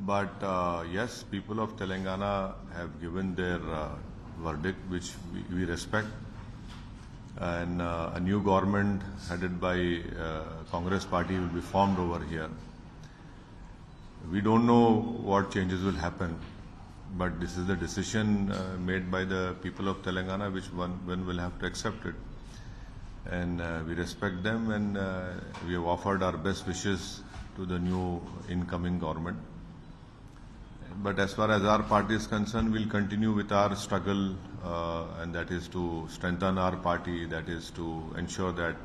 But yes, people of Telangana have given their verdict, which we respect. And a new government headed by Congress party will be formed over here. We don't know what changes will happen, but this is the decision made by the people of Telangana, which one will have to accept it. And we respect them, and we have offered our best wishes to the new incoming government. But as far as our party is concerned, we'll continue with our struggle, and that is to strengthen our party, that is to ensure that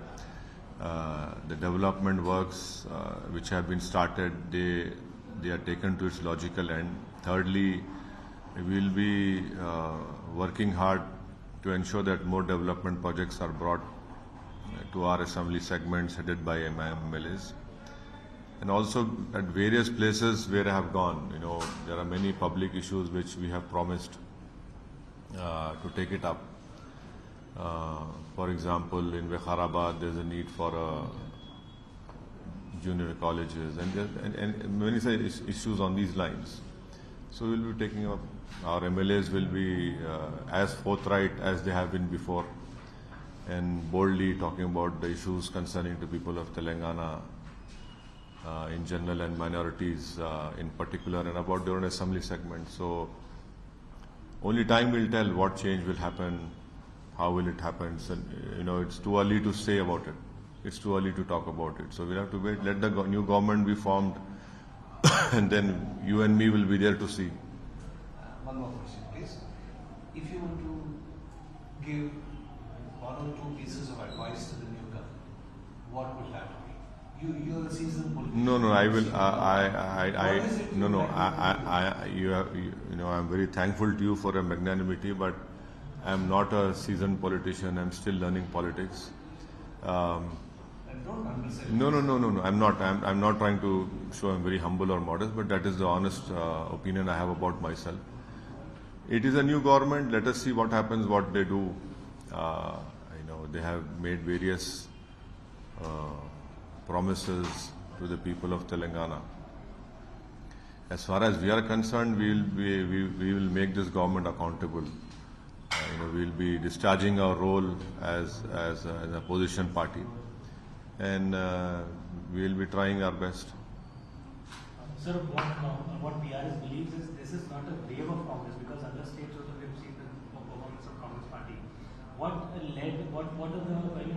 the development works which have been started, they are taken to its logical end. Thirdly, we'll be working hard to ensure that more development projects are brought to our assembly segments headed by MLAs. And also at various places where I have gone, there are many public issues which we have promised to take it up. For example, in Vikharabad, there's a need for junior colleges and many issues on these lines. So we'll be taking up, our MLAs will be as forthright as they have been before and boldly talking about the issues concerning the people of Telangana in general and minorities in particular, and about their own assembly segment. So only time will tell what change will happen, how will it happen. So, it's too early to say about it. It's too early to talk about it. So we'll have to wait, let the new government be formed, and then you and me will be there to see. One more question, please. If you were to give one or two pieces of advice to the new government, what would that be? You're a seasoned politician. No, I will. I'm very thankful to you for your magnanimity, but I'm not a seasoned politician. I'm still learning politics. Don't understand. No. I'm not. I'm not trying to show I'm very humble or modest, but that is the honest opinion I have about myself. It is a new government. Let us see what happens, what they do. They have made various promises to the people of Telangana. As far as we are concerned, we will make this government accountable. We'll be discharging our role as an opposition party, and we'll be trying our best. Sir, what BRS believes is this is not a wave of Congress, because other states also we've seen the performance of Congress party. What are the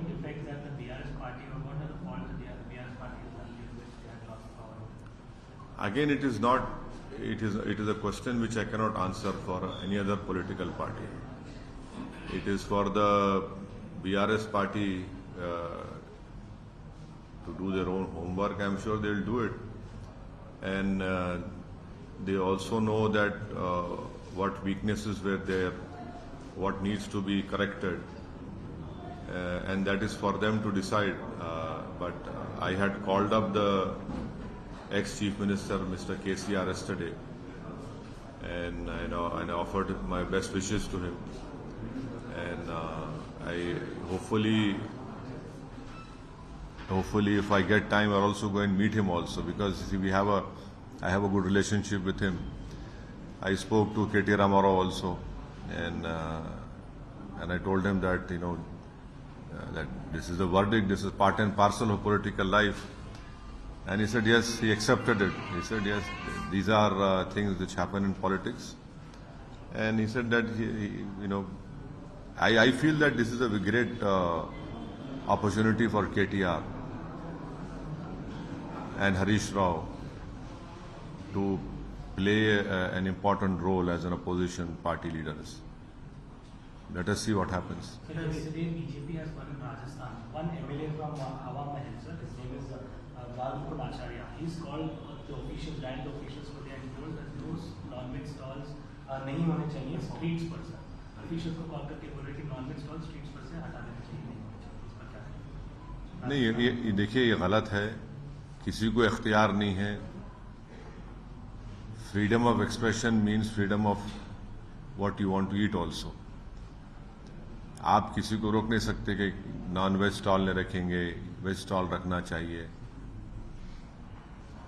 defects that the BRS party, or what are the faults that the BRS party has done in which they had lost power? Again, it is not. It is a question which I cannot answer for any other political party. It is for the BRS party to do their own homework. I'm sure they'll do it, and they also know that what weaknesses were there, what needs to be corrected, and that is for them to decide. But I had called up the ex-Chief Minister, Mr. KCR, yesterday, and I offered my best wishes to him. And I hopefully, if I get time, I'll also go and meet him also, because see, I have a good relationship with him. I spoke to K.T. Ramarao also, and I told him that that this is the verdict, this is part and parcel of political life. And he said yes, he accepted it. He said yes, these are things which happen in politics. And he said that I feel that this is a great opportunity for KTR and Harish Rao to play an important role as an opposition party leaders. Let us see what happens. So yesterday BJP has won in Rajasthan. One MLA from Hawa Mahal, sir, his name is Balmukund Acharya. He's called the officials, direct officials for the and told that those non-veg stalls नहीं होने चाहिए streets पर, sir. Officials को call करके बोल रहे कि non-veg stalls streets पर से हटा देना चाहिए, नहीं होने चाहिए. इस पर क्या है? नहीं, ये देखिए, ये गलत है. किसी को इख्तियार नहीं है. Freedom of expression means freedom of what you want to eat also. आप किसी को रोक नहीं सकते कि नॉन वेज स्टॉल नहीं रखेंगे, वेज स्टॉल रखना चाहिए.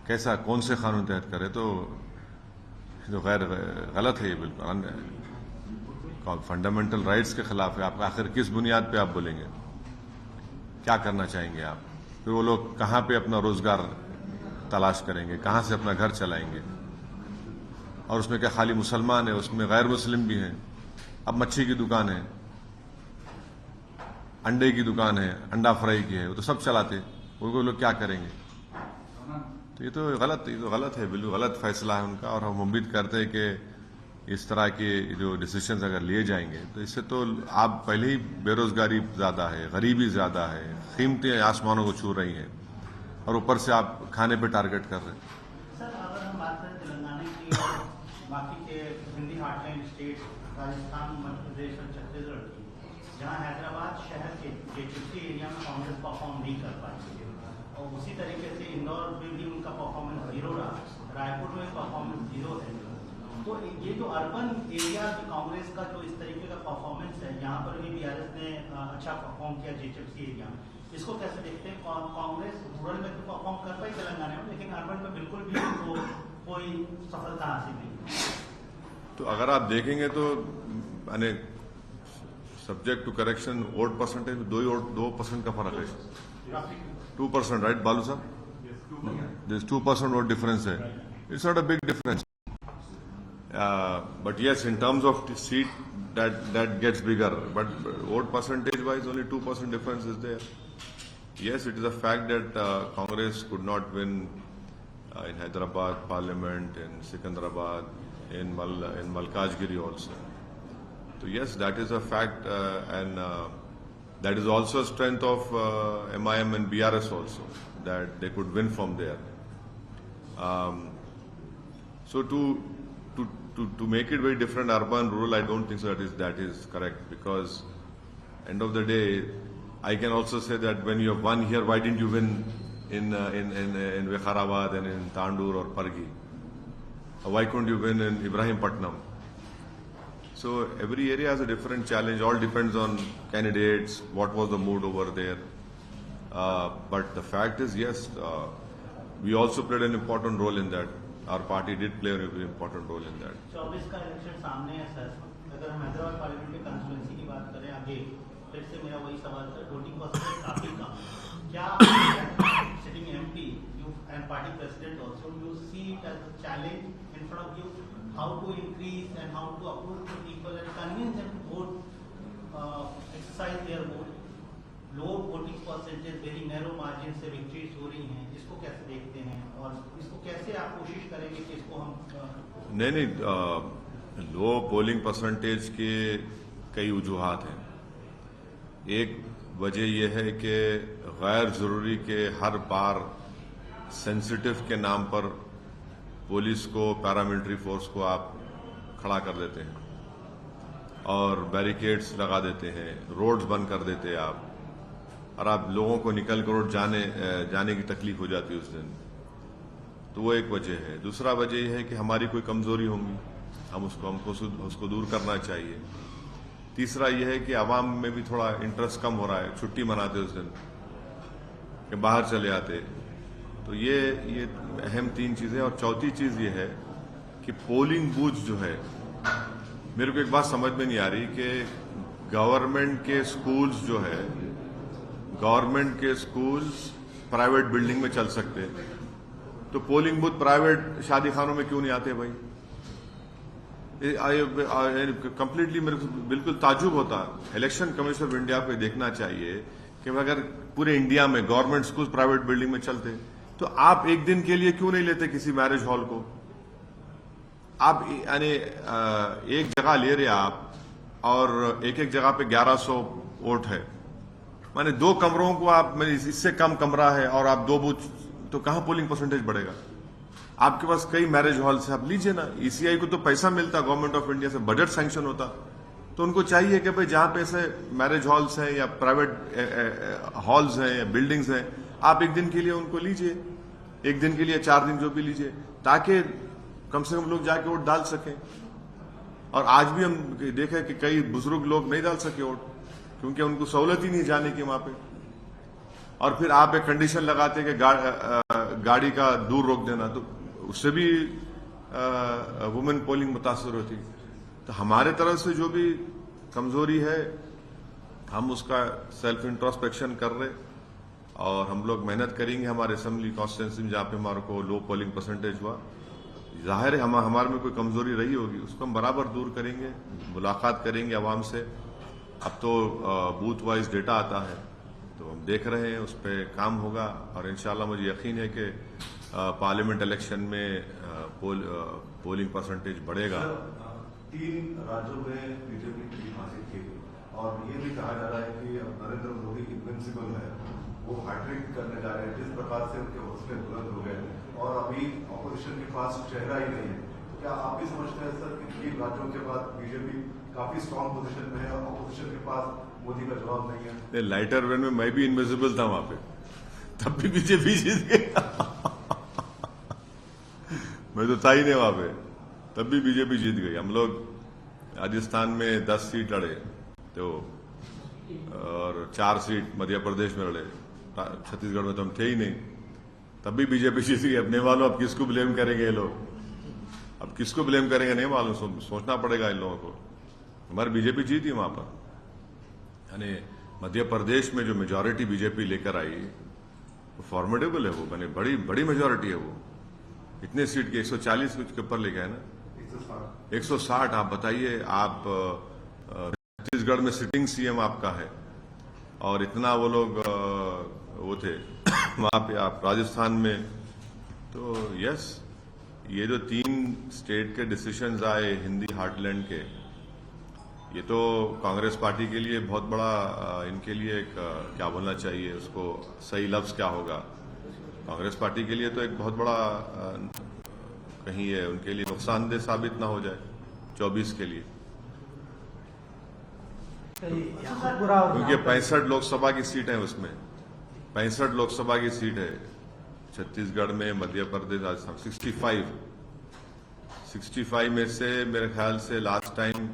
कैसा, कौन से कानून तहत करे? तो जो गलत है, ये बिल्कुल फंडामेंटल राइट्स के खिलाफ है। आप आखिर किस बुनियाद पे आप बोलेंगे? क्या करना चाहेंगे आप? फिर वो लोग कहाँ पे अपना रोजगार तलाश करेंगे, कहाँ से अपना घर चलाएंगे? और उसमें क्या खाली मुसलमान है? उसमें गैर मुस्लिम भी हैं। अब मच्छी की दुकान है, अंडे की दुकान है, अंडा फ्राई की है, वो तो सब चलाते, वो लोग क्या करेंगे? तो ये तो गलत है, बिल्कुल गलत फैसला है उनका। और हम उम्मीद करते हैं कि इस तरह के जो डिसीजंस अगर लिए जाएंगे तो इससे तो आप पहले ही बेरोजगारी ज्यादा है, गरीबी ज्यादा है, कीमतें आसमानों को छू रही हैं, और ऊपर से आप खाने पे टारगेट कर रहे हैं। सर, अगर हम बात करें तेलंगाना की और बाकी के हिंदी हार्टलैंड स्टेट्स, राजस्थान, मध्य प्रदेश और छत्तीसगढ़ की, जहां हैदराबाद शहर के जेचुसी एरिया में कांग्रेस परफॉर्म नहीं कर पाई, और उसी तरीके से इंदौर में भी उनका परफॉर्मेंस जीरो रहा, रायपुर में परफॉर्मेंस जीरो है, तो ये जो अर्बन एरिया कांग्रेस का जो इस तरीके का परफॉर्मेंस है, यहाँ पर भी बीआरएस ने अच्छा परफॉर्म किया जेचुसी एरिया में, इसको कैसे देखते हैं? कांग्रेस रूरल में तो परफॉर्म कर पाई तेलंगाना में, लेकिन अर्बन में बिल्कुल भी उनको कोई सफलता हासिल नहीं। तो अगर आप देखेंगे तो यानी subject to correction vote percentage में 2% का फर्क है। 2%, राइट बालू साहब? दिस 2% वोट डिफरेंस है। It's not a big difference, but yes, in terms of the seat, that gets bigger. But vote percentage wise, only 2% difference is there. Yes, it is a fact that Congress could not win in Hyderabad Parliament, in Secunderabad, in Malkajgiri also. So yes, that is a fact, and that is also a strength of MIM and BRS also, that they could win from there. So to make it very different, urban, rural, I don't think so that is correct, because end of the day, I can also say that when you have won here, why didn't you win in Vikharabad and in Tandur or Pargi? Why couldn't you win in Ibrahimpatnam? So every area has a different challenge. All depends on candidates, what was the mood over there. But the fact is, yes, we also played an important role in that. Our party did play a very important role in that. 24 का election सामने है sir. अगर हम Hyderabad parliamentary constituency की बात करें आगे, फिर से मेरा वही सवाल था, 20% काफी कम। क्या sitting MP and party president also you see it as a challenge in front of you, how to increase and how to approach the people and convince them to vote, exercise their vote? Low voting percentage, very narrow margin से victories हो रही हैं, इसको कैसे देखते हैं और इसको कैसे आप कोशिश करेंगे कि इसको हम? नहीं, लो पोलिंग परसेंटेज के कई वजूहात हैं। एक वजह यह है कि गैर जरूरी के हर बार सेंसिटिव के नाम पर पुलिस को, पैरामिलिट्री फोर्स को आप खड़ा कर देते हैं और बैरिकेड्स लगा देते हैं, रोड्स बंद कर देते हैं आप, और आप लोगों को निकल कर रोड जाने की तकलीफ हो जाती है उस दिन। तो वो एक वजह है। दूसरा वजह यह है कि हमारी कोई कमजोरी होंगी, हमको उसको दूर करना चाहिए। तीसरा यह है कि आवाम में भी थोड़ा इंटरेस्ट कम हो रहा है, छुट्टी मनाते उस दिन कि बाहर चले आते। तो ये अहम 3 चीजें। और चौथी चीज ये है कि पोलिंग बूथ जो है, मेरे को एक बात समझ में नहीं आ रही कि गवर्नमेंट के स्कूल्स जो है, गवर्नमेंट के स्कूल्स प्राइवेट बिल्डिंग में चल सकते हैं, तो पोलिंग बूथ प्राइवेट शादी खानों में क्यों नहीं आते भाई? कंप्लीटली मेरे को बिल्कुल ताजुब होता। इलेक्शन कमीशन ऑफ इंडिया को देखना चाहिए कि अगर पूरे इंडिया में गवर्नमेंट स्कूल प्राइवेट बिल्डिंग में चलते, तो आप एक दिन के लिए क्यों नहीं लेते किसी मैरिज हॉल को? आप यानी एक जगह ले रहे आप, और एक जगह पे 1100 वोट है, माने 2 कमरों को आप, इससे कम कमरा है और आप 2 बूथ, तो कहां पोलिंग परसेंटेज बढ़ेगा? आपके पास कई मैरिज हॉल्स है, आप लीजिए ना। ईसीआई को तो पैसा मिलता गवर्नमेंट ऑफ इंडिया से, बजट सैंक्शन होता, तो उनको चाहिए कि भाई जहां पे ऐसे मैरिज हॉल्स हैं या प्राइवेट हॉल्स हैं या बिल्डिंग्स हैं, आप एक दिन के लिए उनको लीजिए, एक दिन के लिए 4 दिन जो भी लीजिए, ताकि कम से कम लोग जाके वोट डाल सकें। और आज भी हम देखें कि कई बुजुर्ग लोग नहीं डाल सके वोट, क्योंकि उनको सहूलत ही नहीं जाने की वहां पे। और फिर आप एक कंडीशन लगाते कि गाड़ी का दूर रोक देना, तो उससे भी वुमेन पोलिंग मुतासर होती। तो हमारे तरफ से जो भी कमजोरी है हम उसका सेल्फ इंट्रोस्पेक्शन कर रहे, और हम लोग मेहनत करेंगे हमारे असेंबली कॉन्स्टिट्यूंसी में जहां पे हमारे को लो पोलिंग परसेंटेज हुआ। जाहिर है हमारे में कोई कमजोरी रही होगी, उसको हम बराबर दूर करेंगे, मुलाकात करेंगे आवाम से। अब तो बूथ वाइज डेटा आता है, तो हम देख रहे हैं, उस पर काम होगा, और इंशाल्लाह मुझे यकीन है कि पार्लियामेंट इलेक्शन में पोलिंग परसेंटेज बढ़ेगा। 3 राज्यों में बीजेपी की जीत हासिल की, और ये भी कहा जा रहा है कि अब नरेंद्र मोदी इनविंसिबल है, वो हैट्रिक करने जा रहे हैं। जिस प्रकार से उनके हौसले बुलंद हो गए और अभी ऑपोजिशन के पास चेहरा ही नहीं है, तो क्या आप भी समझते हैं सर कि 3 राज्यों के बाद बीजेपी काफी स्ट्रांग पोजीशन में है और ऑपोजिशन के पास मोदी का जवाब नहीं है? लाइटर वेन में मैं भी इनविजिबल था वहां पे, तब भी बीजेपी जीत गई। मैं तो था ही नहीं वहां पे, तब भी बीजेपी जीत गई। हम लोग राजस्थान में 10 सीट लड़े तो, और 4 सीट मध्य प्रदेश में लड़े, छत्तीसगढ़ में तो हम थे ही नहीं, तब भी बीजेपी जीत गई। अब नहीं मालूम अब किसको ब्लेम करेंगे ये लोग, अब किसको ब्लेम करेंगे नहीं मालूम, सोचना पड़ेगा इन लोगों को। हमारी बीजेपी जीती वहां पर, यानी मध्य प्रदेश में जो मेजॉरिटी बीजेपी लेकर आई वो फॉर्मेडेबल है, वो मैंने बड़ी मेजॉरिटी है वो। इतने सीट के 140 कुछ के ऊपर लेके है ना, 160। आप बताइए, आप छत्तीसगढ़ में सिटिंग सीएम आपका है, और इतना वो लोग वो थे वहां पे, आप राजस्थान में। तो यस, ये जो 3 स्टेट के डिसीजंस आए हिंदी हार्टलैंड के, ये तो कांग्रेस पार्टी के लिए बहुत बड़ा, इनके लिए एक क्या बोलना चाहिए उसको, सही लफ्ज क्या होगा, कांग्रेस पार्टी के लिए तो एक बहुत बड़ा कहीं ये उनके लिए नुकसानदेह साबित ना हो जाए 24 के लिए, क्योंकि 65 लोकसभा की सीट है, उसमें 65 लोकसभा की सीट है छत्तीसगढ़ में, मध्य प्रदेश, राजस्थान 65 में से मेरे ख्याल से लास्ट टाइम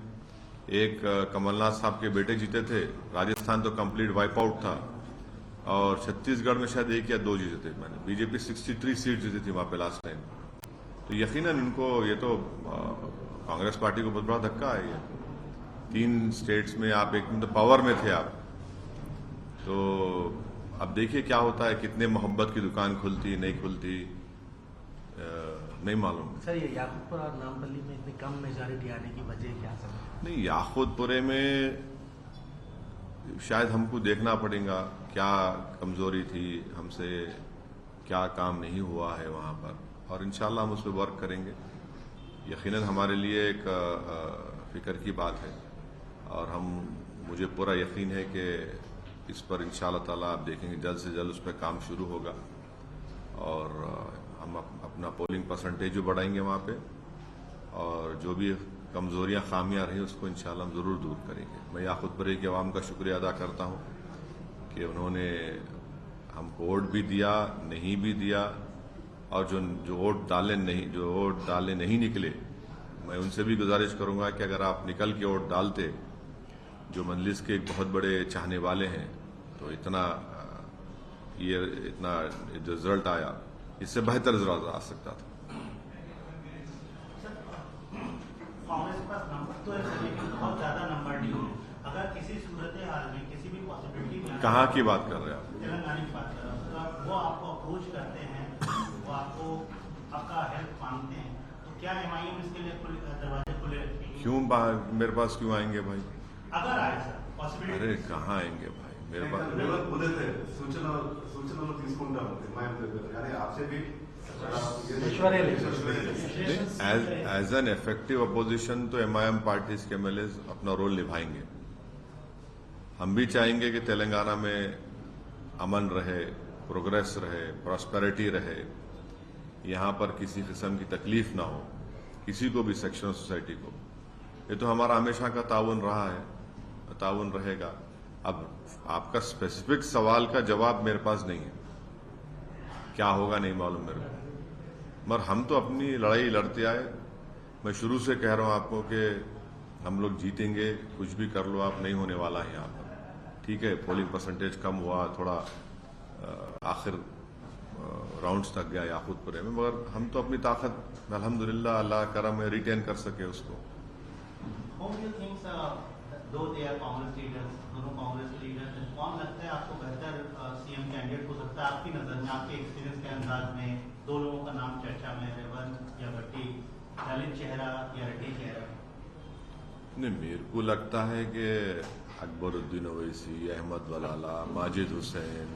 एक कमलनाथ साहब के बेटे जीते थे। राजस्थान तो कंप्लीट वाइप आउट था, और छत्तीसगढ़ में शायद 1 या 2 जीते थे। मैंने बीजेपी 63 सीट जीती थी वहां पे लास्ट टाइम। तो यकीनन इनको ये तो कांग्रेस पार्टी को बहुत बड़ा धक्का है ये। 3 स्टेट्स में आप एक तो पावर में थे आप, तो अब देखिए क्या होता है, कितने मोहब्बत की दुकान खुलती नहीं खुलती नहीं मालूम। सर, ये याकूबपुर और नामपल्ली में इतनी कम मेजॉरिटी आने की वजह क्या सर? नहीं, याकूबपुरे में शायद हमको देखना पड़ेगा क्या कमजोरी थी हमसे, क्या काम नहीं हुआ है वहां पर, और इंशाल्लाह हम उस पर वर्क करेंगे। यकीनन हमारे लिए एक फिक्र की बात है, और मुझे पूरा यकीन है कि इस पर इंशाल्लाह ताला आप देखेंगे जल्द से जल्द उस पर काम शुरू होगा, और हम अपना पोलिंग परसेंटेज भी बढ़ाएंगे वहाँ पे, और जो भी कमजोरियां खामियां रही उसको इंशाल्लाह हम जरूर दूर करेंगे। मैं याकूबपुरे की आवाम का शुक्रिया अदा करता हूँ कि उन्होंने हमको वोट भी दिया, नहीं भी दिया, और जो वोट डाले नहीं निकले, मैं उनसे भी गुजारिश करूंगा कि अगर आप निकल के वोट डालते, जो मजलिस के एक बहुत बड़े चाहने वाले हैं, तो इतना जो रिजल्ट आया, इससे बेहतर रिजल्ट आ सकता था। कांग्रेस के पास नंबर तो है लेकिन बहुत ज्यादा नंबर नहीं है। अगर किसी सूरत हाल में किसी भी पॉसिबिलिटी में, कहाँ की बात कर रहे हैं आप? तेलंगाना की बात कर रहा हूँ, तो वो आपको अप्रोच करते हैं, वो आपका हेल्प मांगते हैं, तो क्या एमआईएम इसके लिए दरवाजे खुले रखेंगे? क्यों मेरे पास क्यों आएंगे भाई? अगर आए सर पॉसिबिलिटी। अरे कहाँ आएंगे भाई मेरे पास? सूचना తీసుకుంటా ఉంది यानी आपसे भी एज एन इफेक्टिव अपोजिशन तो एमआईएम पार्टी के एमएलए अपना रोल निभाएंगे। हम भी चाहेंगे कि तेलंगाना में अमन रहे, प्रोग्रेस रहे, प्रॉस्पेरिटी रहे, यहाँ पर किसी किस्म की तकलीफ ना हो किसी को भी, सेक्शन ऑफ सोसाइटी को। ये तो हमारा हमेशा का ताउन रहा है, ताउन रहेगा। अब आपका स्पेसिफिक सवाल का जवाब मेरे पास नहीं है, क्या होगा नहीं मालूम मेरे को, मगर हम तो अपनी लड़ाई लड़ते आए। मैं शुरू से कह रहा हूं आपको कि हम लोग जीतेंगे, कुछ भी कर लो आप, नहीं होने वाला है यहाँ पर। ठीक है, पोलिंग परसेंटेज कम हुआ थोड़ा, आखिर राउंड्स तक गया याकूतपुरे में, मगर हम तो अपनी ताकत अल्हम्दुलिल्लाह अल्लाह करम में रिटेन कर सके उसको। Whom do you think, though they are Congress leaders, दोनों कांग्रेस लीडर्स हैं, कौन लगता है आपको बेहतर सीएम कैंडिडेट हो सकता है आपकी नजर में, आपके एक्सपीरियंस के अंदाज में? दो लोगों का नाम चर्चा में, रेवंत या भट्टी, दलित चेहरा या रेड्डी चेहरा? नहीं, मेरे को लगता है कि अकबरुद्दीन ओवैसी, अहमद वलाला, माजिद हुसैन,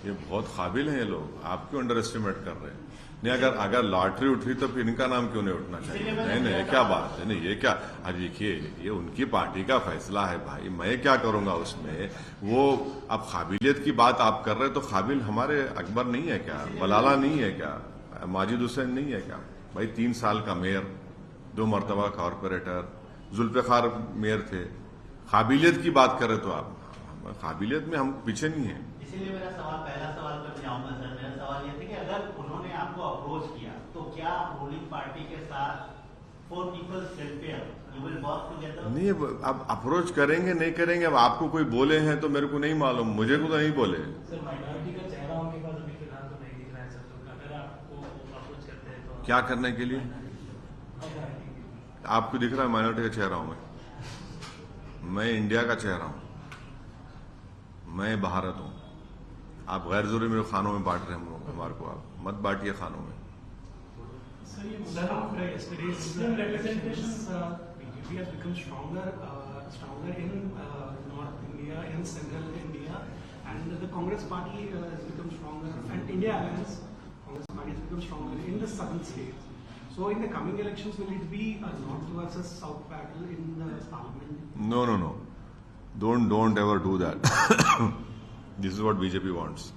ये बहुत काबिल हैं ये लोग। आप क्यों अंडर एस्टिमेट कर रहे हैं? नहीं, अगर लॉटरी उठी तो फिर इनका नाम क्यों नहीं उठना चाहिए? नहीं, ये क्या बात है? नहीं, ये क्या, अरे देखिए, ये उनकी पार्टी का फैसला है भाई, मैं क्या करूंगा उसमें? वो अब काबिलियत की बात आप कर रहे हैं, तो काबिल हमारे अकबर नहीं है क्या? वलाला नहीं है क्या? माजिद हुसैन नहीं है क्या? भाई 3 साल का मेयर, 2 मरतबा कॉरपोरेटर, जुल्फिकार मेयर थे। काबिलियत की बात करें तो आप, काबिलियत में हम पीछे नहीं है। इसीलिए मेरा सवाल, पहला सवाल पर जाऊंगा सर। मेरा सवाल ये था कि अगर उन्होंने आपको अप्रोच किया तो क्या रूलिंग पार्टी के साथ for people's welfare you will work together? नहीं, अब अप्रोच करेंगे नहीं करेंगे, अब आपको कोई बोले हैं तो मेरे को नहीं मालूम, मुझे को तो नहीं बोले। सर माइनॉरिटी का चेहरा उनके पास अभी फिलहाल तो नहीं दिख रहा है सर, तो अगर आपको अप्रोच करते हैं तो क्या करने के लिए? आपको दिख रहा है माइनॉरिटी का चेहरा हूं मैं इंडिया का चेहरा हूं, मैं भारत हूं। आप गैर जरूरी मेरे खानों में बांट रहे हैं हमारे को, आप मत बांटिए खानों में। Muslim representations, BJP has become stronger in North India, in Central India, and the Congress Party has become stronger, and India Alliance, Congress Party has become stronger in the southern states. So in the coming elections, will it be a North versus South battle in the parliament? No. Don't ever do that. This is what BJP wants.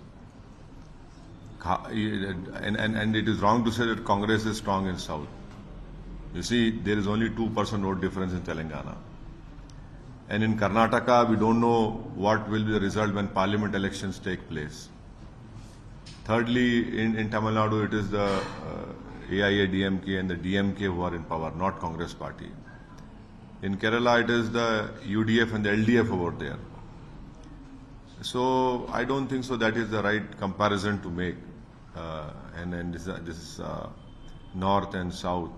And it is wrong to say that Congress is strong in South. You see, there is only 2% vote difference in Telangana. And in Karnataka, we don't know what will be the result when parliament elections take place. Thirdly, in Tamil Nadu, it is the AIA-DMK and the DMK who are in power, not Congress party. In Kerala, it is the UDF and the LDF over there. So I don't think so that is the right comparison to make. And this is North and South.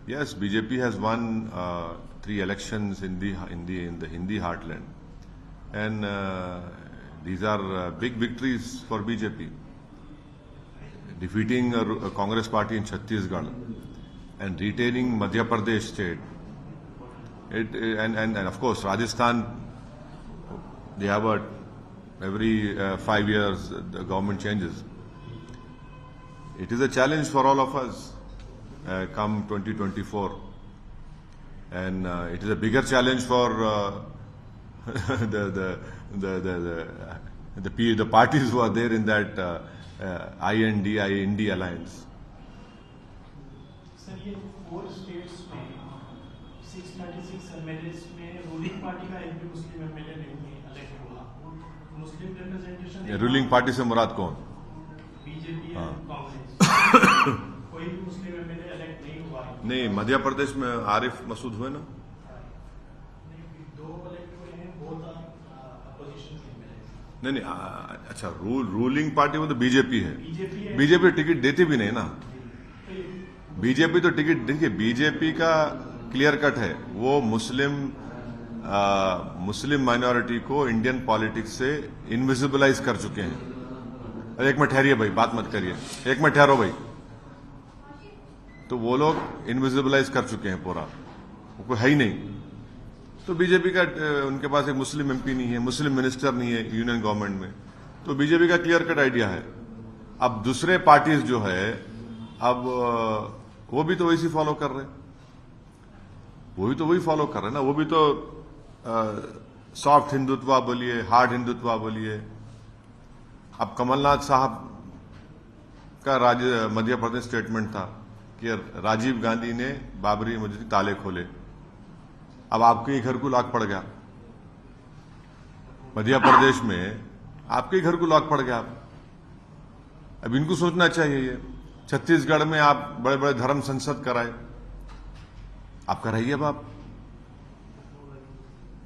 Yes, BJP has won 3 elections in the Hindi heartland, and these are big victories for BJP. Defeating a Congress party in Chhattisgarh and retaining Madhya Pradesh state. And of course Rajasthan, they have every 5 years the government changes. It is a challenge for all of us come 2024, and it is a bigger challenge for the parties who are there in that IND alliance. Sir, ये 4 states में 636 MLAs में ruling party का एक भी मुस्लिम MLA नहीं elect हुआ। मुस्लिम representation ruling party से मुराद कौन? बीजेपी और कांग्रेस। कोई भी मुस्लिम MLA इलेक्ट नहीं हुआ। नहीं, मध्य प्रदेश में आरिफ मसूद हुए ना। 2 इलेक्ट हुए हैं, बोथ अपोजिशन MLAs। नहीं, अच्छा, रूलिंग पार्टी में तो बीजेपी है। बीजेपी टिकट देती भी नहीं ना। बीजेपी तो टिकट, देखिए बीजेपी का क्लियर कट है, वो मुस्लिम माइनॉरिटी को इंडियन पॉलिटिक्स से इनविजिबलाइज कर चुके हैं। अरे एक मिनट ठहरिए भाई, बात मत करिए, एक मिनट ठहरो भाई। तो वो लोग इनविजिबलाइज कर चुके हैं पूरा, वो कोई है ही नहीं। तो बीजेपी का, उनके पास एक मुस्लिम एमपी नहीं है, मुस्लिम मिनिस्टर नहीं है यूनियन गवर्नमेंट में, तो बीजेपी का क्लियर कट आइडिया है। अब दूसरे पार्टीज जो है, अब वो भी तो वैसी फॉलो कर रहे हैं, वही फॉलो कर रहे हैं ना। वो भी तो सॉफ्ट हिंदुत्व बोलिए, हार्ड हिंदुत्व बोलिए। अब कमलनाथ साहब का मध्य प्रदेश स्टेटमेंट था कि राजीव गांधी ने बाबरी मस्जिद के ताले खोले। अब आपके ही घर को लॉक पड़ गया, मध्य प्रदेश में आपके ही घर को लॉक पड़ गया। अब इनको सोचना चाहिए। ये छत्तीसगढ़ में आप बड़े बड़े धर्म संसद कराए, आप कराइए। अब आप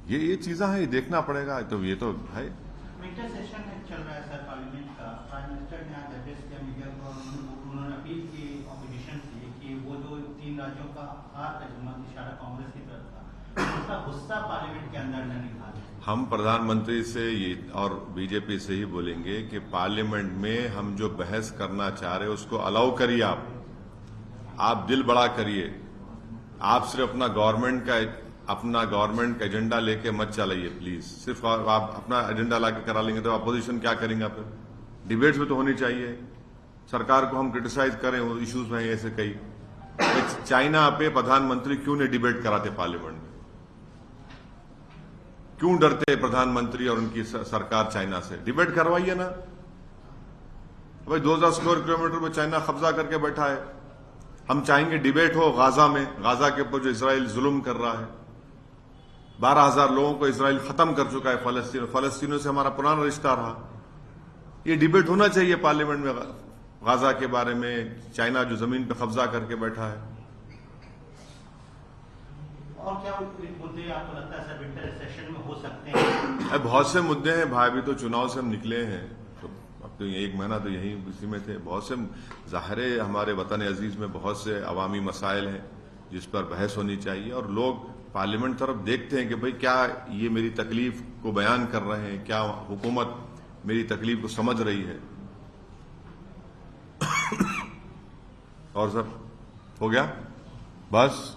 ये चीजें हैं, ये देखना पड़ेगा। तो ये तो है। विंटर सेशन चल रहा है सर पार्लियामेंट का। प्राइम मिनिस्टर ने आज एड्रेस हम प्रधानमंत्री से ये और बीजेपी से ही बोलेंगे कि पार्लियामेंट में हम जो बहस करना चाह रहे हैं उसको अलाउ करिए। आप दिल बड़ा करिए। आप सिर्फ अपना गवर्नमेंट का एजेंडा लेके मत चलाइए प्लीज। सिर्फ आप अपना एजेंडा लाके करा लेंगे तो अपोजिशन क्या करेंगे? आप डिबेट्स भी तो होनी चाहिए। सरकार को हम क्रिटिसाइज करें वो इश्यूज में ऐसे कई चाइना पे प्रधानमंत्री क्यों नहीं डिबेट कराते पार्लियामेंट में? क्यों डरते प्रधानमंत्री और उनकी सरकार चाइना से? डिबेट करवाइए ना भाई। 2000 स्क्वायर किलोमीटर में चाइना कब्जा करके बैठा है। हम चाहेंगे डिबेट हो गाजा में, गाजा के ऊपर जो इसराइल जुल्म कर रहा है। 12,000 लोगों को इसराइल खत्म कर चुका है। फलस्तीनों से हमारा पुराना रिश्ता रहा। ये डिबेट होना चाहिए पार्लियामेंट में गाजा के बारे में, चाइना जो जमीन पर कब्जा करके बैठा है। और क्या मुद्दे आपको लगता है सर विंटर सेशन में हो सकते हैं? बहुत से मुद्दे हैं भाई। अभी तो चुनाव से हम निकले हैं, तो अब तो 1 महीना तो यही इसी में थे। बहुत से ज़ाहिर है हमारे वतन अजीज में बहुत से अवामी मसाइल हैं जिस पर बहस होनी चाहिए, और लोग पार्लियामेंट तरफ देखते हैं कि भाई क्या ये मेरी तकलीफ को बयान कर रहे हैं, क्या हुकूमत मेरी तकलीफ को समझ रही है। और सब हो गया बस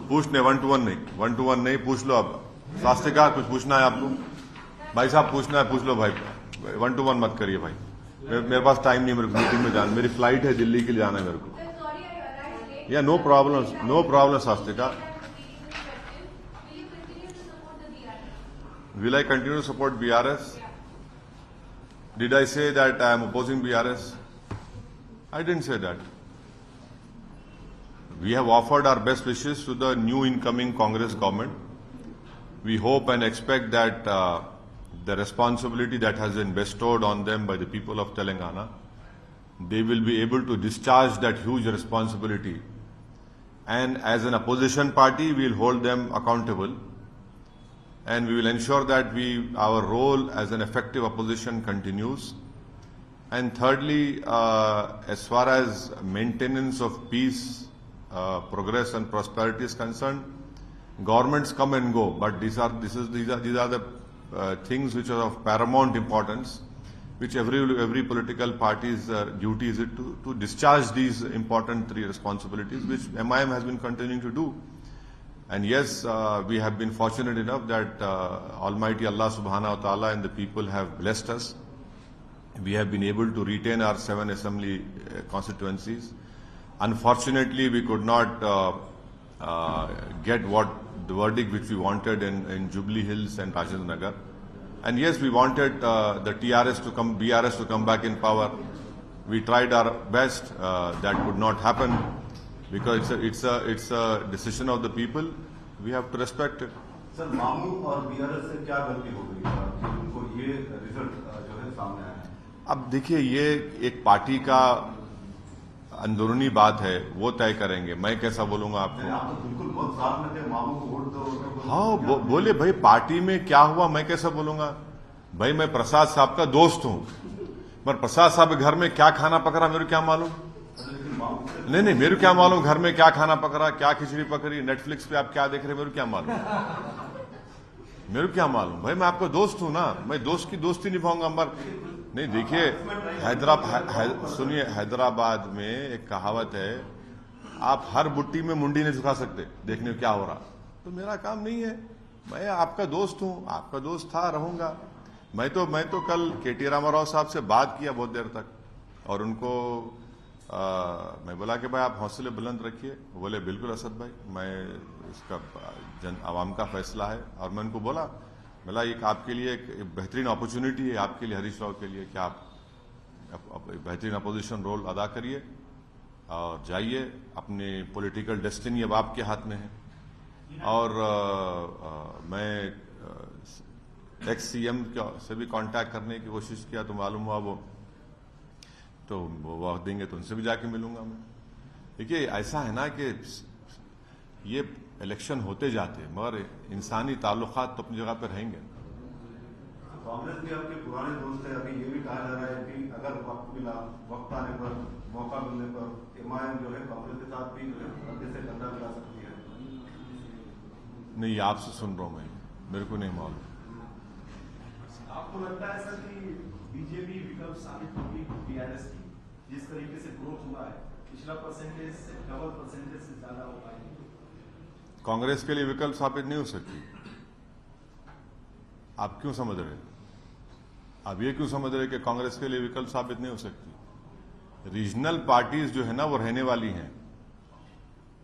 पूछने 1 to 1 नहीं पूछ लो। अब शास्त्रिकार कुछ पूछना है आपको? भाई साहब पूछना है पूछ लो भाई। 1 to 1 मत करिए भाई। मेरे पास टाइम नहीं, मेरे को मीटिंग में जाना, मेरी फ्लाइट है दिल्ली के लिए जाना है मेरे को। या नो प्रॉब्लम शास्त्रिकार। Will I continue to support BRS? Did I say that I am opposing BRS? I didn't say that. We have offered our best wishes to the new incoming Congress government. We hope and expect that the responsibility that has been bestowed on them by the people of Telangana, they will be able to discharge that huge responsibility. And as an opposition party, we will hold them accountable. And we will ensure that our role as an effective opposition continues. And thirdly, as far as maintenance of peace, progress and prosperity is concerned, governments come and go, but these are the things which are of paramount importance, which every political party's duty is it to discharge these important 3 responsibilities, which MIM has been continuing to do. And yes, we have been fortunate enough that Almighty Allah subhanahu wa ta'ala and the people have blessed us. We have been able to retain our 7 assembly constituencies. Unfortunately, we could not get the verdict which we wanted in Jubilee Hills and Rajendra Nagar. And yes, we wanted the BRS to come back in power. We tried our best. That could not happen because it's a decision of the people. We have to respect it. Sir मामू और BRS से क्या गलती हो गई कि उनको ये रिजल्ट जो है सामने आया है? अब देखिए, ये एक पार्टी का अंदरूनी बात है, वो तय करेंगे। मैं कैसा बोलूंगा आपको? आप तो बिल्कुल बहुत साथ में थे, मामू को वोट दो। हाँ बोले भाई, पार्टी में क्या हुआ मैं कैसा बोलूंगा? भाई मैं प्रसाद साहब का दोस्त हूं, पर प्रसाद साहब के घर में क्या खाना पकड़ा मेरे क्या मालूम? नहीं, मेरे क्या मालूम घर में क्या खाना पकड़ा, क्या खिचड़ी पकड़ी, नेटफ्लिक्स पे आप क्या देख रहे हैं, मेरे क्या मालूम? मेरे क्या मालूम? भाई मैं आपका दोस्त हूं ना, मैं दोस्त की दोस्ती निभाऊंगा। नहीं देखिए, सुनिए, हैदराबाद में एक कहावत है, आप हर बुट्टी में मुंडी नहीं झुका सकते देखने में क्या हो रहा। तो मेरा काम नहीं है। मैं आपका दोस्त हूं, आपका दोस्त था, रहूंगा। मैं तो कल KT रामाराव साहब से बात किया बहुत देर तक, और उनको मैं बोला कि भाई आप हौसले बुलंद रखिए। बोले बिल्कुल असद भाई, मैं इसका आवाम का फैसला है। और मैं उनको बोला एक आपके लिए एक बेहतरीन अपॉर्चुनिटी है, आपके लिए, हरीश राव के लिए, कि आप बेहतरीन अपोजिशन रोल अदा करिए और जाइए। अपने पॉलिटिकल डेस्टिनी अब आपके हाथ में है। और मैं ex-CM से भी कांटेक्ट करने की कोशिश किया, तो मालूम हुआ वो वक्त देंगे तो उनसे भी जाके मिलूंगा मैं। देखिए ऐसा है ना कि ये इलेक्शन होते जाते हैं, मगर इंसानी ताल्लुकात तो अपनी जगह पर रहेंगे। कांग्रेस भी आपके पुराने दोस्त है। अभी ये भी कहा जा रहा है कि अगर वक्त आने पर, मौका मिलने पर MIM जो है कांग्रेस के साथ भी जो है कंधे से कंधा मिला सकती है। नहीं, आपसे सुन रहा हूं मैं। मेरे को नहीं मालूम। आपको लगता है सर कि बीजेपी विकल्प साबित होगी बीआरएस की? जिस तरीके से ग्रोथ हुआ है, पिछला परसेंटेज से डबल परसेंटेज से ज्यादा हो पाएगी? कांग्रेस के लिए विकल्प स्थापित नहीं हो सकती। आप क्यों समझ रहे? आप ये क्यों समझ रहे कि कांग्रेस के लिए विकल्प साबित नहीं हो सकती? रीजनल पार्टीज जो है ना वो रहने वाली हैं।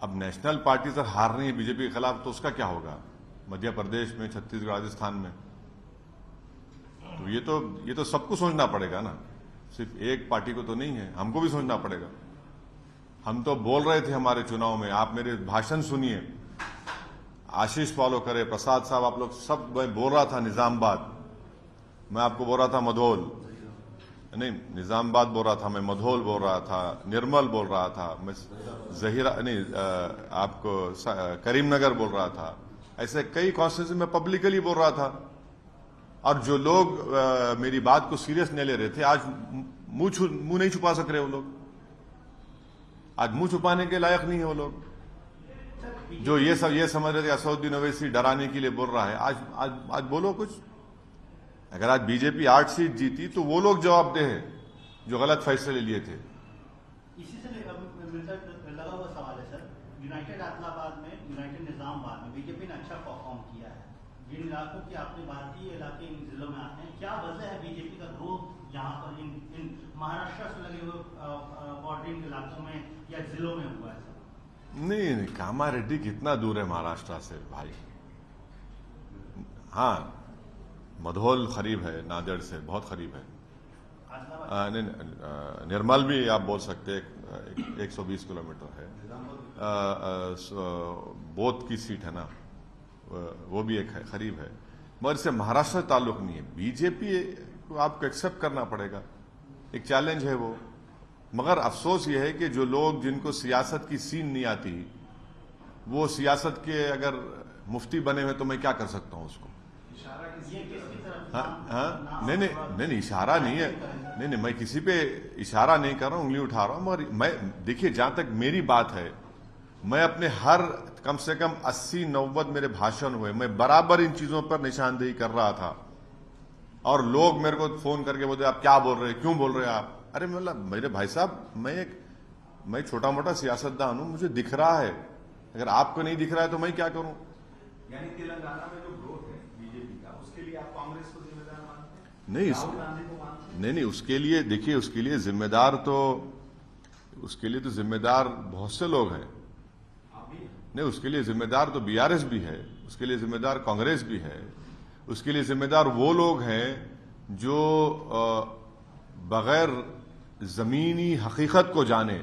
अब नेशनल पार्टी अगर हार रही है बीजेपी के खिलाफ तो उसका क्या होगा? मध्य प्रदेश में, छत्तीसगढ़, राजस्थान में। तो ये तो सबको सोचना पड़ेगा ना, सिर्फ एक पार्टी को तो नहीं है, हमको भी सोचना पड़ेगा। हम तो बोल रहे थे हमारे चुनाव में, आप मेरे भाषण सुनिए, आशीष फॉलो करे, प्रसाद साहब, आप लोग सब, मैं बोल रहा था निजामाबाद, मैं आपको बोल रहा था मधोल, नहीं निजामाबाद बोल रहा था, मैं मधोल बोल रहा था, निर्मल बोल रहा था, मैं जहीरा नहीं आपको करीमनगर बोल रहा था। ऐसे कई कॉन्स्टिट्यूंसी में पब्लिकली बोल रहा था। और जो लोग मेरी बात को सीरियस नहीं ले रहे थे, आज मुंह नहीं छुपा सक रहे वो लोग। आज मुंह छुपाने के लायक नहीं है वो लोग। जो ये समझ रहे थे असदुद्दीन ओवैसी डराने के लिए बोल रहा है, आज बोलो कुछ। अगर आज बीजेपी 8 सीट जीती तो वो लोग जवाबदेह है जो गलत फैसले लिए थे। इसी से लगा हुआ सवाल है सर, यूनाइटेड आदिलाबाद में, यूनाइटेड निजामाबाद में बीजेपी ने अच्छा परफॉर्म किया है। जिन इलाकों की आपने बात की, इलाके इन जिलों में आते हैं, क्या वजह है बीजेपी का ग्रोथ यहाँ पर इन महाराष्ट्र से लगे हुए बॉर्डरिंग इलाकों में या जिलों में हुआ है? नहीं, कामारेड्डी कितना दूर है महाराष्ट्र से भाई? हाँ, मधोल करीब है, नांदेड़ से बहुत करीब है। निर्मल भी आप बोल सकते हैं 120 किलोमीटर है। बोध की सीट है ना, वो भी एक है, करीब है, मगर इससे महाराष्ट्र ताल्लुक नहीं है। बीजेपी को आपको एक्सेप्ट करना पड़ेगा, एक चैलेंज है वो। मगर अफसोस ये है कि जो लोग जिनको सियासत की सीन नहीं आती, वो सियासत के अगर मुफ्ती बने हुए तो मैं क्या कर सकता हूं उसको? हाँ, नहीं, इशारा नहीं है। नहीं, मैं किसी पे इशारा नहीं कर रहा हूं, उंगली उठा रहा हूं। मगर मैं देखिए, जहां तक मेरी बात है, मैं अपने हर कम से कम 80-90 मेरे भाषण हुए, मैं बराबर इन चीजों पर निशानदेही कर रहा था। और लोग मेरे को फोन करके बोलते आप क्या बोल रहे हैं, क्यों बोल रहे हैं आप? अरे मतलब मेरे भाई साहब, मैं छोटा मोटा सियासतदान हूं, मुझे दिख रहा है। अगर आपको नहीं दिख रहा है तो मैं क्या करूं? यानी तेलंगाना में जो ग्रोथ है बीजेपी का, उसके लिए आप कांग्रेस को जिम्मेदार मानते हैं? नहीं, राहुल गांधी को मानते हैं? नहीं, उसके लिए देखिए, उसके लिए जिम्मेदार बहुत से लोग हैं। नहीं, उसके लिए जिम्मेदार तो बीआरएस भी है, उसके लिए जिम्मेदार कांग्रेस भी है, उसके लिए जिम्मेदार वो लोग हैं जो बगैर जमीनी हकीकत को जाने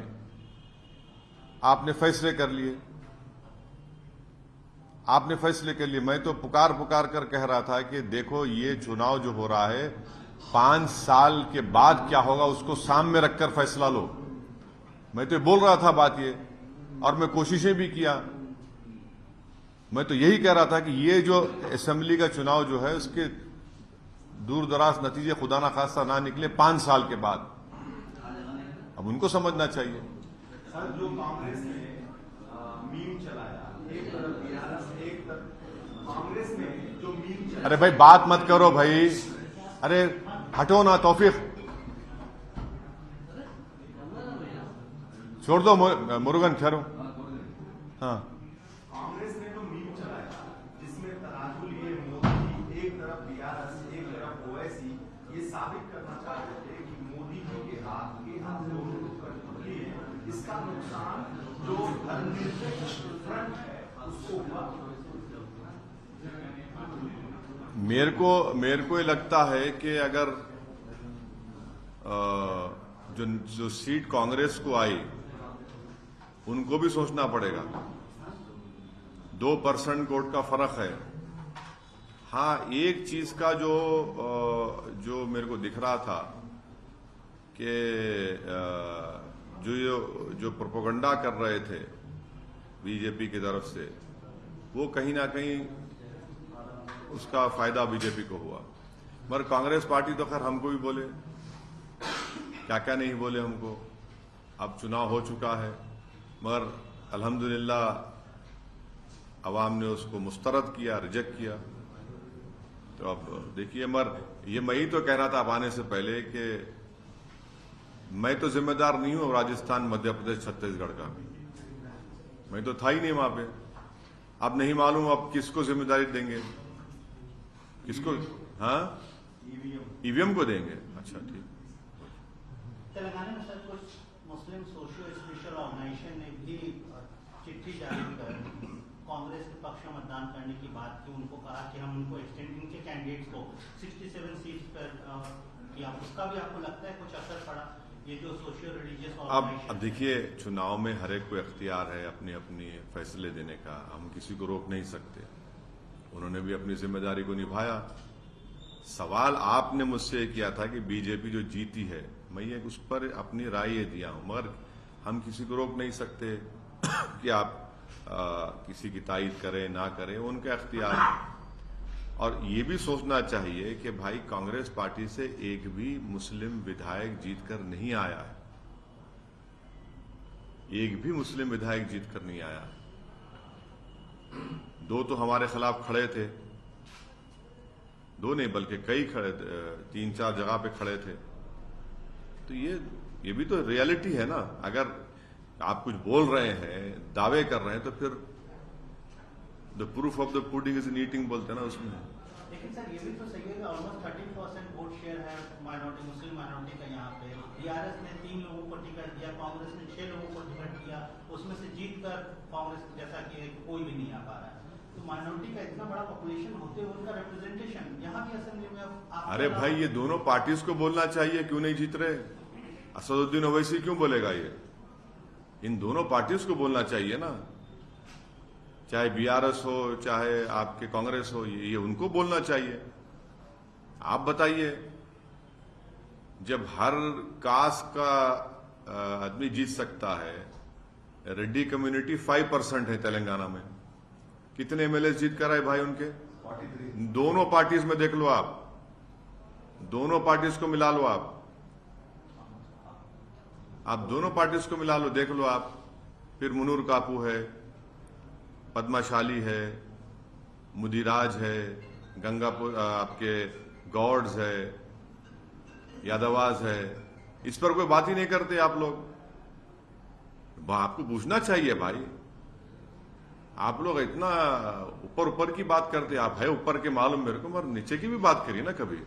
आपने फैसले कर लिए। मैं तो पुकार कर कह रहा था कि देखो, ये चुनाव जो हो रहा है 5 साल के बाद क्या होगा उसको सामने रखकर फैसला लो। मैं तो बोल रहा था बात ये, और मैं कोशिशें भी किया। मैं तो यही कह रहा था कि ये जो असेंबली का चुनाव जो है, उसके दूर दराज नतीजे खुदा ना खास्ता ना निकले 5 साल के बाद। अब उनको समझना चाहिए। सर, जो कांग्रेस ने मीम चलाया, एक तरफ बीआरएस, एक तरफ कांग्रेस ने जो मीम चलाया। अरे भाई, बात मत करो भाई, अरे हटो ना, तौफीक छोड़ दो, मुरुगन ठहरो। हाँ, कांग्रेस ने जो मीम चलाया जिसमें तराजू लिए मोदी, एक तरफ बीआरएस, एक तरफ ओवैसी, ये साबित करना चाह रहे थे कि मोदी जी के हाथ दोनों कठपुतली है। इसका नुकसान जो धर्मनिरपेक्ष फ्रंट है उसको हुआ। मेरे को ये लगता है कि अगर जो सीट कांग्रेस को आई, उनको भी सोचना पड़ेगा। 2% वोट का फर्क है। हाँ, एक चीज का जो मेरे को दिख रहा था कि जो प्रोपेगेंडा कर रहे थे बीजेपी की तरफ से, वो कहीं ना कहीं उसका फायदा बीजेपी को हुआ। मगर कांग्रेस पार्टी तो खैर हमको भी बोले, क्या क्या नहीं बोले हमको। अब चुनाव हो चुका है, मगर अल्हम्दुलिल्लाह अवाम ने उसको मुस्तरद किया, रिजेक्ट किया। तो अब देखिए, ये मैं ही तो कह रहा था अब आने से पहले कि मैं तो जिम्मेदार नहीं हूं राजस्थान, मध्य प्रदेश, छत्तीसगढ़ का। मैं तो था ही नहीं वहां पे। अब नहीं मालूम अब किसको जिम्मेदारी देंगे, किसको। हाँ, ईवीएम को देंगे। अच्छा, ठीक। तेलंगाना में सर कुछ मुस्लिम सोशियो स्पेशल ऑर्गेनाइजेशन ने भी चिट्ठी जारी कर कांग्रेस के पक्ष में मतदान करने की बात की। उनको कहा कि हम उनको एक्सटेंड, उनके कैंडिडेट्स को 67 सीट्स पर किया। उसका भी आपको लगता है कुछ असर पड़ा? ये जो सोशियो रिलीजियस ऑर्गेनाइजेशन। अब देखिए, चुनाव में हर एक को इख्तियार है अपनी अपनी फैसले देने का, हम किसी को रोक नहीं सकते। उन्होंने भी अपनी जिम्मेदारी को निभाया। सवाल आपने मुझसे किया था कि बीजेपी जो जीती है, मैं ये उस पर अपनी राय दिया हूं, मगर हम किसी को रोक नहीं सकते कि आप किसी की तायद करें ना करें, उनका इख्तियार है। और ये भी सोचना चाहिए कि भाई कांग्रेस पार्टी से एक भी मुस्लिम विधायक जीतकर नहीं आया है, एक भी मुस्लिम विधायक जीतकर नहीं आया। 2 तो हमारे खिलाफ खड़े थे, 2 नहीं बल्कि कई खड़े, 3-4 जगह पे खड़े थे। तो ये भी तो रियलिटी है ना। अगर आप कुछ बोल रहे हैं, दावे कर रहे हैं, तो फिर the proof of the pudding is in eating बोलते हैं ना उसमें। लेकिन सर ये भी तो सही है कि ऑलमोस्ट 13% वोट शेयर है माइनॉरिटी, मुस्लिम माइनॉरिटी का यहाँ पे। बीआरएस ने 3 लोगों को टिकट दिया, कांग्रेस ने 6 लोगों को टिकट दिया, उसमें से जीतकर कांग्रेस जैसा कि कोई भी नहीं आ पा रहा है। तो माइनॉरिटी का इतना बड़ा पॉपुलेशन होते हुए उनका रिप्रेजेंटेशन यहाँ भी असेंबली में आप। अरे भाई, ये दोनों पार्टीज को बोलना चाहिए, क्यों नहीं जीत रहे? असदुद्दीन ओवैसी क्यों बोलेगा? ये इन दोनों पार्टीज को बोलना चाहिए ना, चाहे बीआरएस हो चाहे आपके कांग्रेस हो, ये उनको बोलना चाहिए। आप बताइए, जब हर कास्ट का आदमी जीत सकता है, रेड्डी कम्युनिटी 5% है तेलंगाना में, कितने एमएलए जीत कर आए भाई उनके? 43। दोनों पार्टीज में देख लो आप, दोनों पार्टीज को मिला लो आप दोनों पार्टीज को मिला लो, देख लो आप। फिर मुनूर कापू है, पद्माशाली है, मुदिराज है, गंगापुर आपके गौड्स है, यादवाज है, इस पर कोई बात ही नहीं करते आप लोग। आपको पूछना चाहिए भाई, आप लोग इतना ऊपर ऊपर की बात करते। आप है ऊपर के मालूम मेरे को, मगर नीचे की भी बात करिए ना कभी।